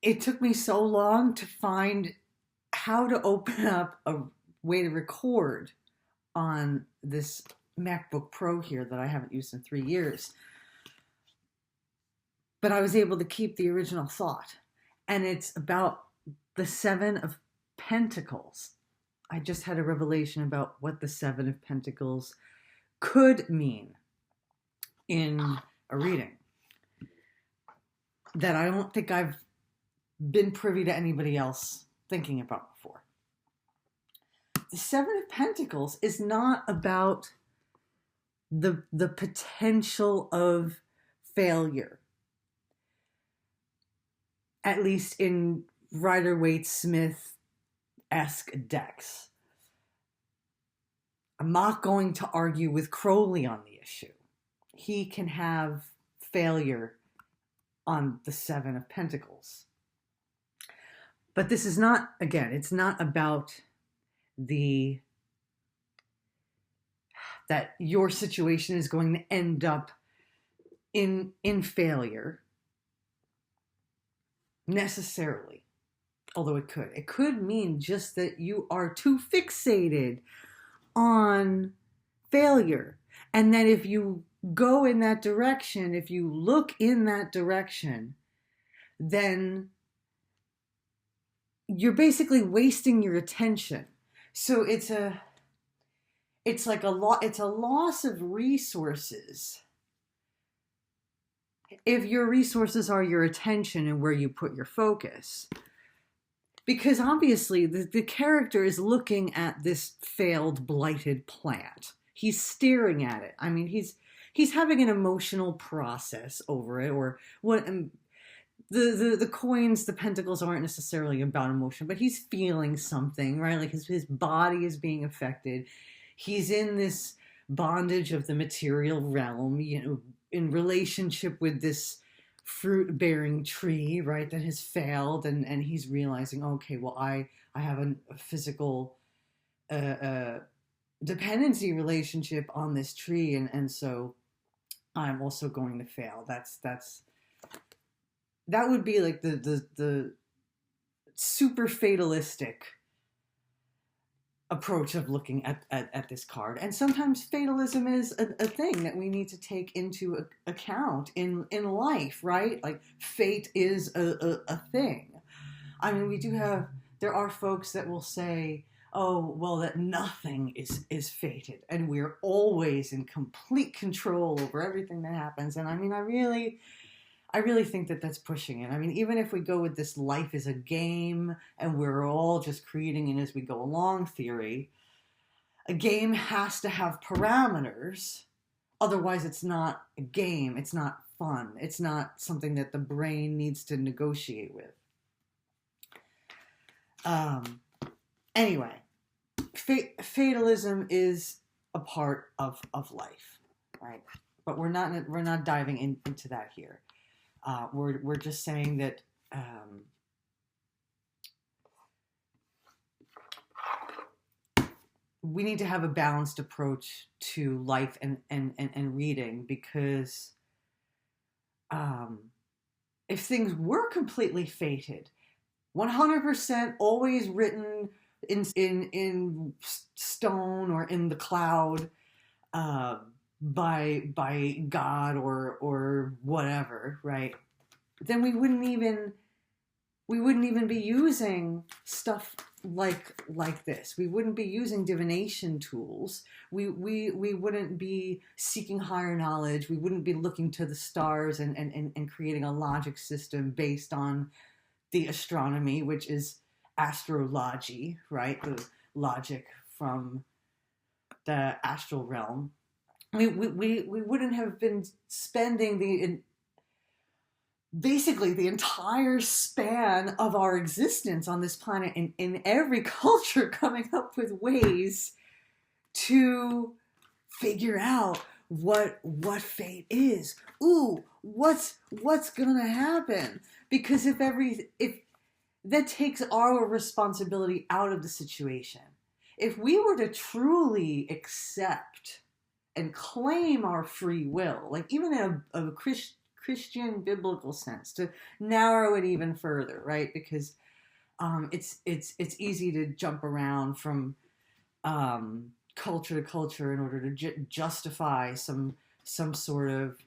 it took me so long to find how to open up a way to record on this MacBook Pro here that I haven't used in 3 years. But I was able to keep the original thought. And it's about the Seven of Pentacles. I just had a revelation about what the Seven of Pentacles could mean in a reading that I don't think I've been privy to anybody else thinking about before. The Seven of Pentacles is not about the potential of failure, at least in Rider-Waite-Smith-esque decks. I'm not going to argue with Crowley on the issue. He can have failure on the Seven of Pentacles. But this is not, again, it's not about that your situation is going to end up in failure necessarily, although it could. It could mean just that you are too fixated on failure, and that if you go in that direction, if you look in that direction, then you're basically wasting your attention. So it's like a loss of resources if your resources are your attention and where you put your focus. Because obviously the character is looking at this failed, blighted plant. He's staring at it. I mean, he's having an emotional process over it, or what. The coins, the pentacles aren't necessarily about emotion, but he's feeling something, right? Like his body is being affected. He's in this bondage of the material realm, in relationship with this fruit-bearing tree, right, that has failed, and he's realizing, okay, well, I have a physical dependency relationship on this tree, and so I'm also going to fail. That would be like the super fatalistic approach of looking at this card. And sometimes fatalism is a thing that we need to take into account in life, right? Like fate is a thing. I mean, there are folks that will say, oh, well, that nothing is fated, and we're always in complete control over everything that happens. And I mean, I really think that that's pushing it. I mean, even if we go with this life is a game and we're all just creating it as we go along theory, a game has to have parameters. Otherwise, it's not a game. It's not fun. It's not something that the brain needs to negotiate with. Anyway, fatalism is a part of life, right? But we're not diving into that here. We're just saying that we need to have a balanced approach to life and reading, because if things were completely fated, 100% always written in stone or in the cloud, by God or whatever, right? Then we wouldn't even be using stuff like this. We wouldn't be using divination tools. We wouldn't be seeking higher knowledge. We wouldn't be looking to the stars and creating a logic system based on the astronomy, which is astrology, right? The logic from the astral realm. We wouldn't have been spending basically the entire span of our existence on this planet in every culture coming up with ways to figure out what fate is. Ooh, what's gonna happen? Because if that takes our responsibility out of the situation. If we were to truly accept and claim our free will, like even in a Christian biblical sense, to narrow it even further, right? Because it's easy to jump around from culture to culture in order to justify some sort of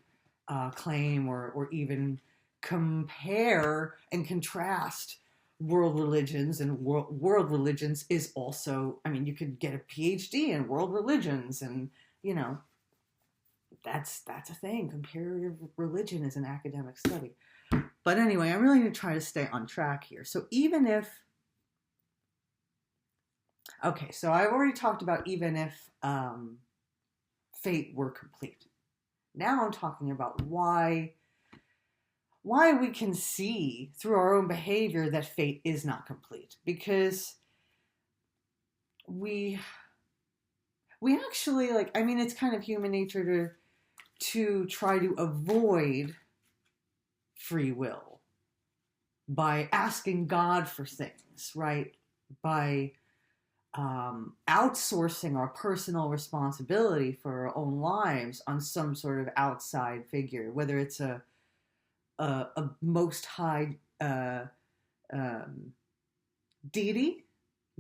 claim, or even compare and contrast world religions. And world religions is also, I mean, you could get a PhD in world religions, and that's a thing. Comparative religion is an academic study. But anyway, I'm really going to try to stay on track here. So even if, okay, so I've already talked about even if fate were complete. Now I'm talking about why we can see through our own behavior that fate is not complete. Because we actually, like, I mean, it's kind of human nature to try to avoid free will by asking God for things, right? By outsourcing our personal responsibility for our own lives on some sort of outside figure, whether it's a most high deity,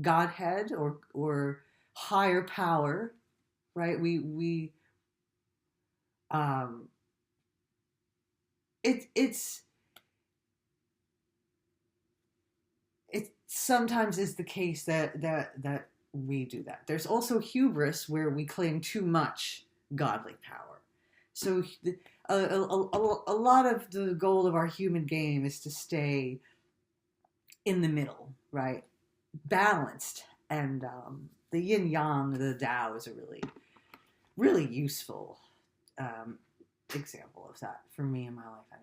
Godhead, or higher power, right? It sometimes is the case that we do that. There's also hubris, where we claim too much godly power. So a lot of the goal of our human game is to stay in the middle, right? Balanced. And the yin yang, the Tao, is a really useful example of that for me in my life, anyway.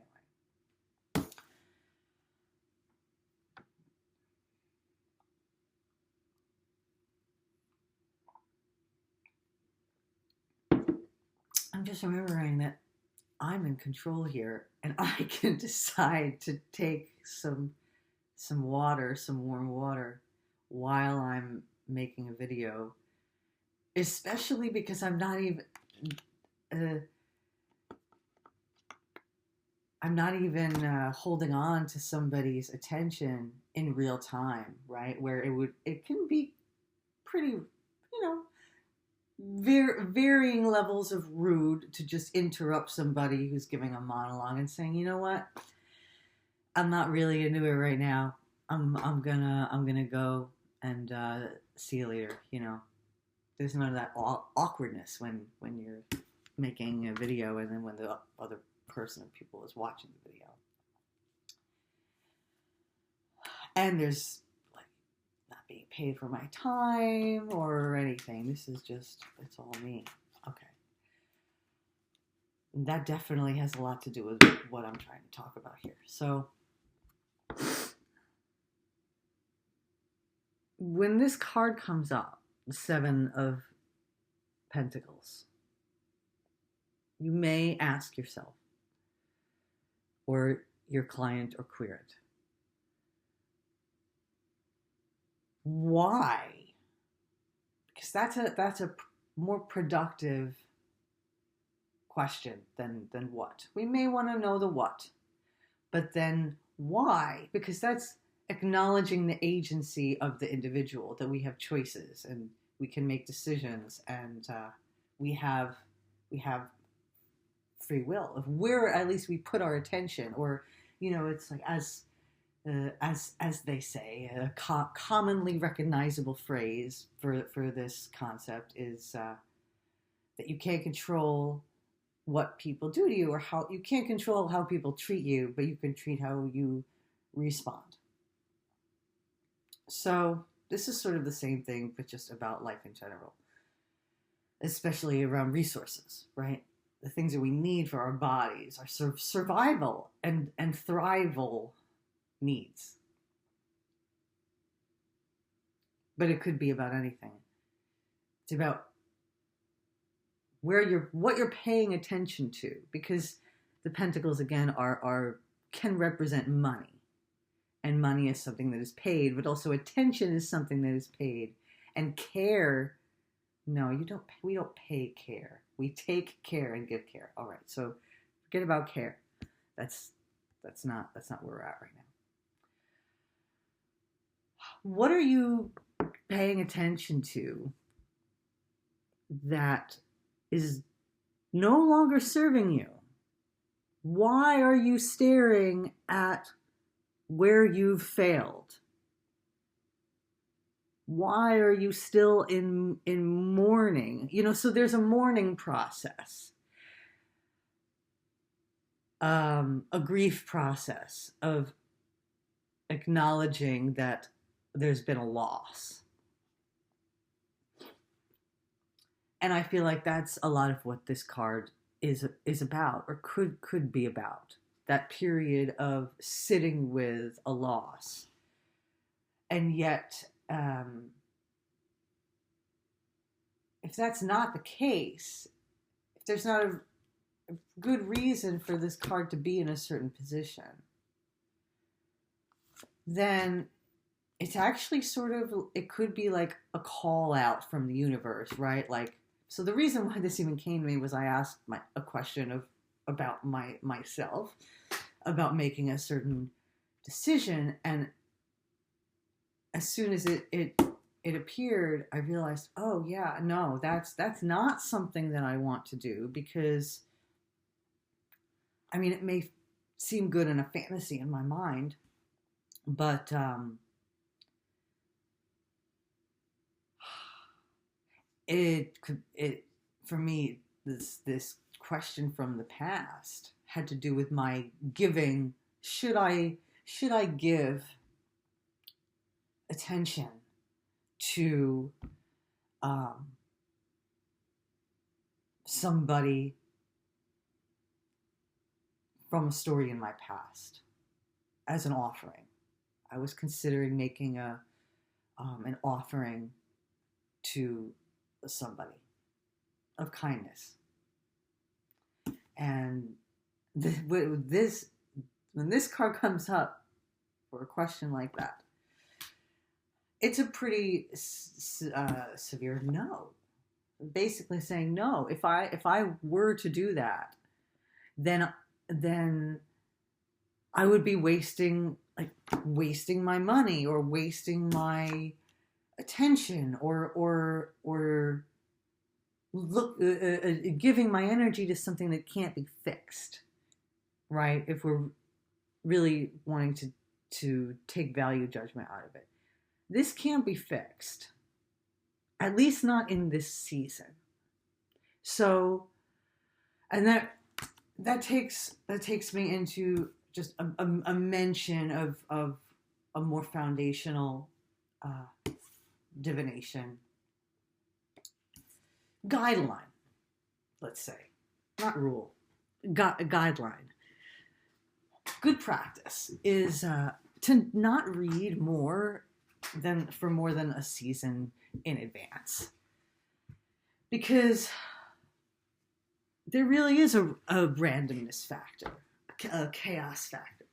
I'm just remembering that I'm in control here, and I can decide to take some water, some warm water, while I'm making a video, especially because I'm not even holding on to somebody's attention in real time, right? Where it can be pretty, varying levels of rude to just interrupt somebody who's giving a monologue and saying, you know what, I'm not really into it right now. I'm gonna go and see you later. There's none of that awkwardness when you're making a video, and then when the other person or people is watching the video. And there's not being paid for my time or anything. This is just, it's all me. Okay. And that definitely has a lot to do with what I'm trying to talk about here. So when this card comes up, the Seven of Pentacles, you may ask yourself, or your client or querent, why? Because that's a more productive question than what. We may want to know the what, but then why? Because that's acknowledging the agency of the individual, that we have choices and we can make decisions, and we have free will. If at least we put our attention, or it's like, as they say, a commonly recognizable phrase for this concept is that you can't control what people do to you, or how you can't control how people treat you, but you can treat how you respond. So this is sort of the same thing, but just about life in general, especially around resources, right? The things that we need for our bodies, our survival and thrival needs. But it could be about anything. It's about what you're paying attention to, because the Pentacles, again, can represent money. And money is something that is paid, but also attention is something that is paid. And care, no, we don't pay care. We take care and give care. All right, so forget about care. That's not where we're at right now. What are you paying attention to that is no longer serving you? Why are you staring at where you've failed? Why are you still in mourning? So there's a mourning process, a grief process of acknowledging that there's been a loss. And I feel like that's a lot of what this card is about, or could be about. That period of sitting with a loss. And yet, if that's not the case, if there's not a good reason for this card to be in a certain position, then it's actually it could be like a call out from the universe, right? Like, so the reason why this even came to me was I asked a question about myself, about making a certain decision, and as soon as it appeared, I realized, oh yeah, no, that's not something that I want to do, because I mean, it may seem good in a fantasy in my mind, but for me, this question from the past had to do with my giving. Should I give attention to somebody from a story in my past as an offering? I was considering making an offering to somebody of kindness, and when this card comes up for a question like that, it's a pretty severe no. Basically saying no. If I were to do that, then I would be wasting my money, or wasting my attention, or giving my energy to something that can't be fixed, right? If we're really wanting to take value judgment out of it, this can't be fixed, at least not in this season. So, and that takes me into just a mention of a more foundational divination guideline, let's say, not rule, guideline. Good practice is to not read more than a season in advance, because there really is a randomness factor, a chaos factor,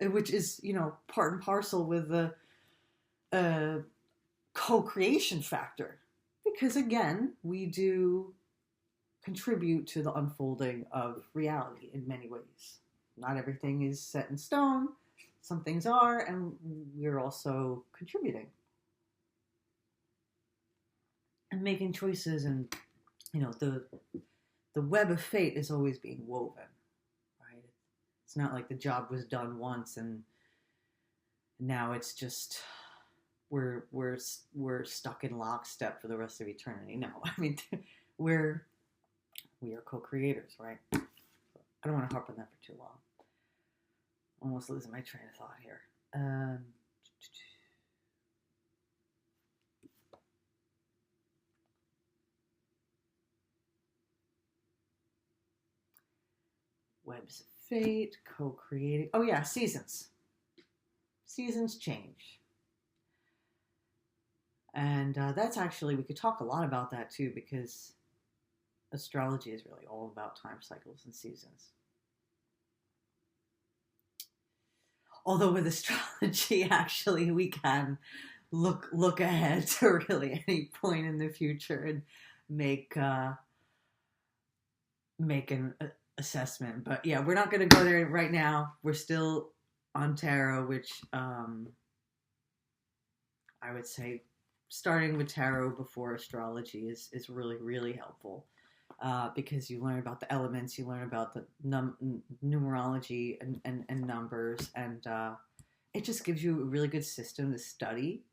which is, part and parcel with the co-creation factor, because again, we do contribute to the unfolding of reality in many ways. Not everything is set in stone. Some things are, and we're also contributing and making choices, and the web of fate is always being woven, right? It's not like the job was done once and now it's just we're stuck in lockstep for the rest of eternity. No, I mean, we are co-creators, right? I don't want to harp on that for too long. Almost losing my train of thought here. Webs of fate, co-creating. Oh yeah, seasons. Seasons change. And that's actually, we could talk a lot about that too, because astrology is really all about time cycles and seasons. Although with astrology, actually, we can look ahead to really any point in the future and make an assessment. But yeah, we're not going to go there right now. We're still on tarot, which I would say starting with tarot before astrology is really, really helpful. Because you learn about the elements, you learn about the numerology and numbers, and it just gives you a really good system to study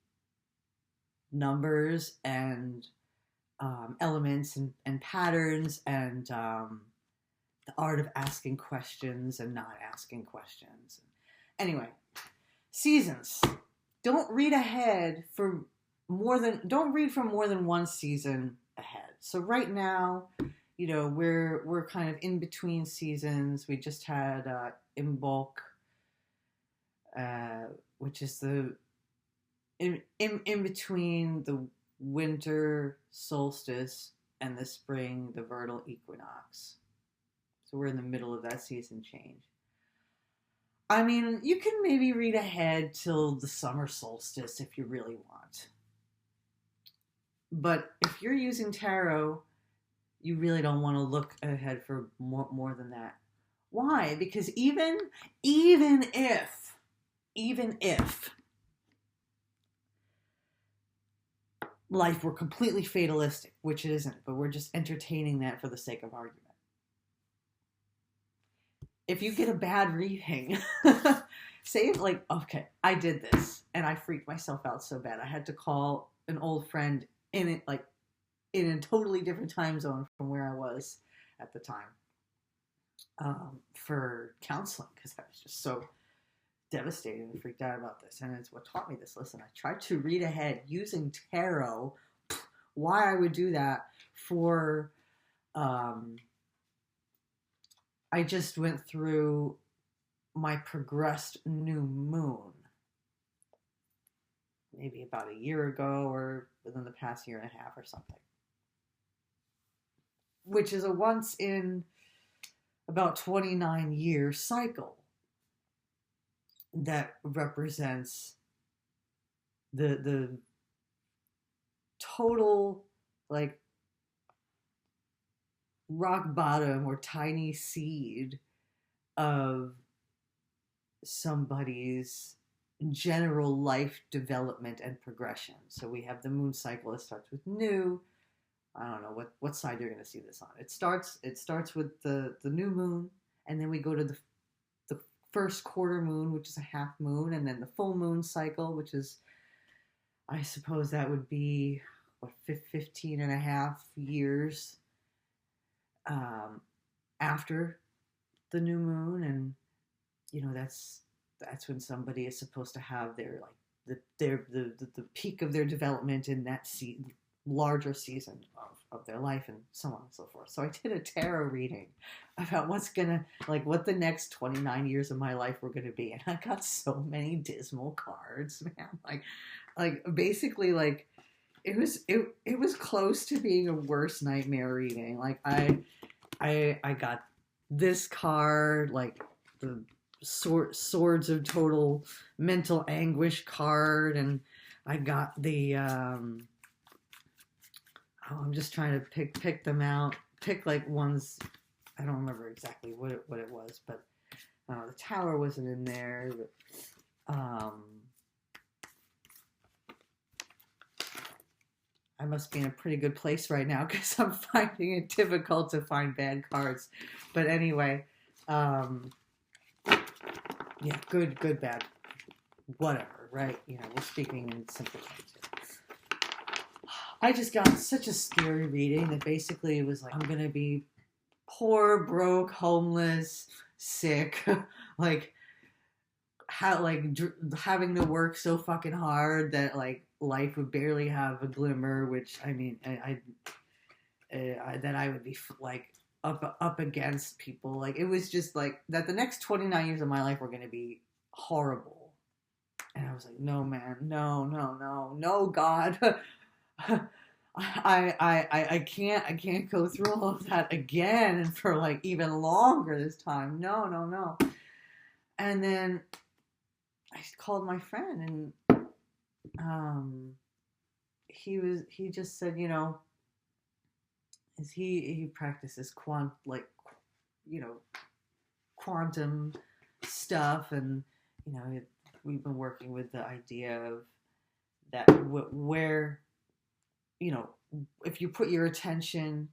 numbers and elements and patterns and the art of asking questions and not asking questions. Anyway, seasons. Don't read ahead for don't read for more than one season ahead. So right now, we're kind of in between seasons. We just had Imbolc, which is the in between the winter solstice and the spring, the vernal equinox. So we're in the middle of that season change. I mean, you can maybe read ahead till the summer solstice if you really want. But if you're using tarot, you really don't want to look ahead for more than that. Why? Because even if life were completely fatalistic, which it isn't, but we're just entertaining that for the sake of argument. If you get a bad reading, say like, okay, I did this and I freaked myself out so bad. I had to call an old friend in a totally different time zone from where I was at the time for counseling because I was just so devastated and freaked out about this. And it's what taught me this. Listen, I tried to read ahead using tarot. Why I would do that for... I just went through my progressed new moon maybe about a year ago or within the past year and a half or something, which is a once in about 29 year cycle that represents the total like rock bottom or tiny seed of somebody's general life development and progression. So we have the moon cycle. It starts with new. I don't know what side you're going to see this on. It starts with the new moon, and then we go to the first quarter moon, which is a half moon, and then the full moon cycle, which is, I suppose that would be 15 and a half years after the new moon. And that's when somebody is supposed to have their like the peak of their development in that larger season of their life, and so on and so forth. So I did a tarot reading about what the next 29 years of my life were gonna be, and I got so many dismal cards, man. Like basically like it was close to being a worst nightmare reading. Like I got this card, like the swords of total mental anguish card, and I got the I'm just trying to pick them out. Pick like ones. I don't remember exactly what it was, but the tower wasn't in there. But, I must be in a pretty good place right now because I'm finding it difficult to find bad cards. But anyway, yeah, good, bad, whatever, right? We're speaking in simple terms here. I just got such a scary reading that basically it was like, I'm going to be poor, broke, homeless, sick, like, having to work so fucking hard that like life would barely have a glimmer, which I mean, that I would be like up against people. Like it was just like that the next 29 years of my life were going to be horrible. And I was like, no, man, no, God. I can't go through all of that again and for like even longer this time. No. And then I called my friend, and he just said, he practices quantum stuff, and we've been working with the idea of that where if you put your attention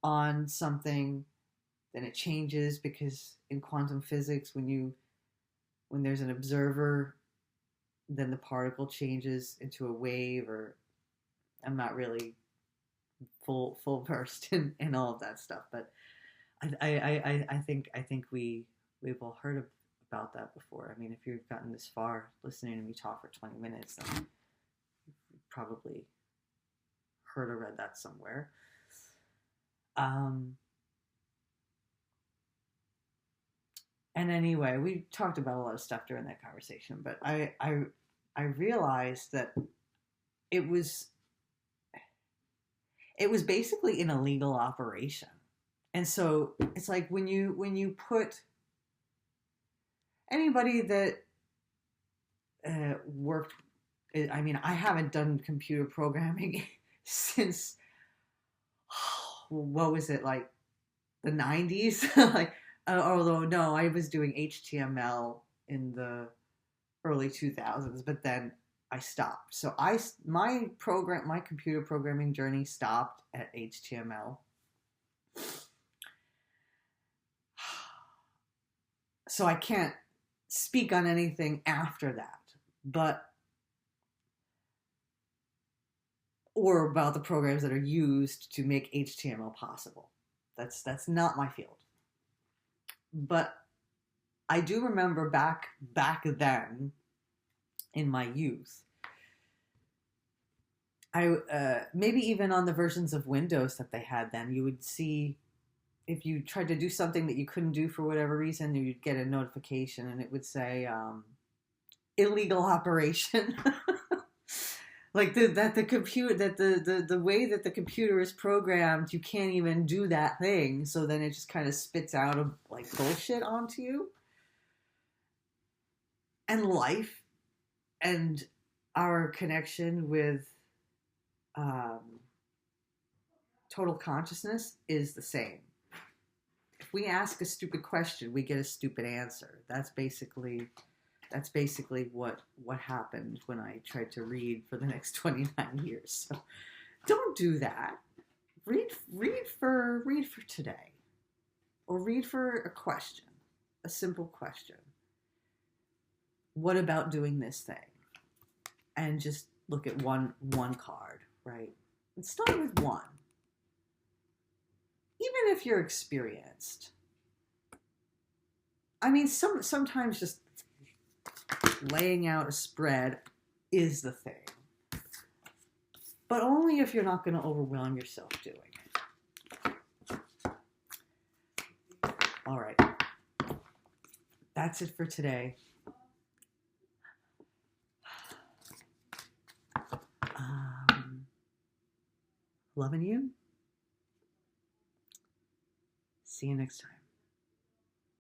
on something, then it changes, because in quantum physics, when there's an observer, then the particle changes into a wave. Or I'm not really full versed in all of that stuff, but I think we've all heard about that before. I mean, if you've gotten this far listening to me talk for 20 minutes, then you've probably heard or read that somewhere. And anyway, we talked about a lot of stuff during that conversation, but I realized that it was basically an illegal operation. And so it's like when you put anybody that worked, I mean, I haven't done computer programming since, what was it, like the 90s? Like, although no, I was doing HTML in the early 2000s, but then I stopped. So my computer programming journey stopped at HTML. So I can't speak on anything after that, or about the programs that are used to make HTML possible. That's not my field. But I do remember back then, in my youth, maybe even on the versions of Windows that they had then, you would see, if you tried to do something that you couldn't do for whatever reason, you'd get a notification, and it would say illegal operation. Like the way that the computer is programmed, you can't even do that thing. So then it just kind of spits out like bullshit onto you. And life and our connection with total consciousness is the same. If we ask a stupid question, we get a stupid answer. That's basically what happened when I tried to read for the next 29 years. So don't do that. Read for today, or read for a question, a simple question. What about doing this thing? And just look at one card, right? And start with one. Even if you're experienced. I mean, sometimes just laying out a spread is the thing. But only if you're not going to overwhelm yourself doing it. All right. That's it for today. Loving you. See you next time.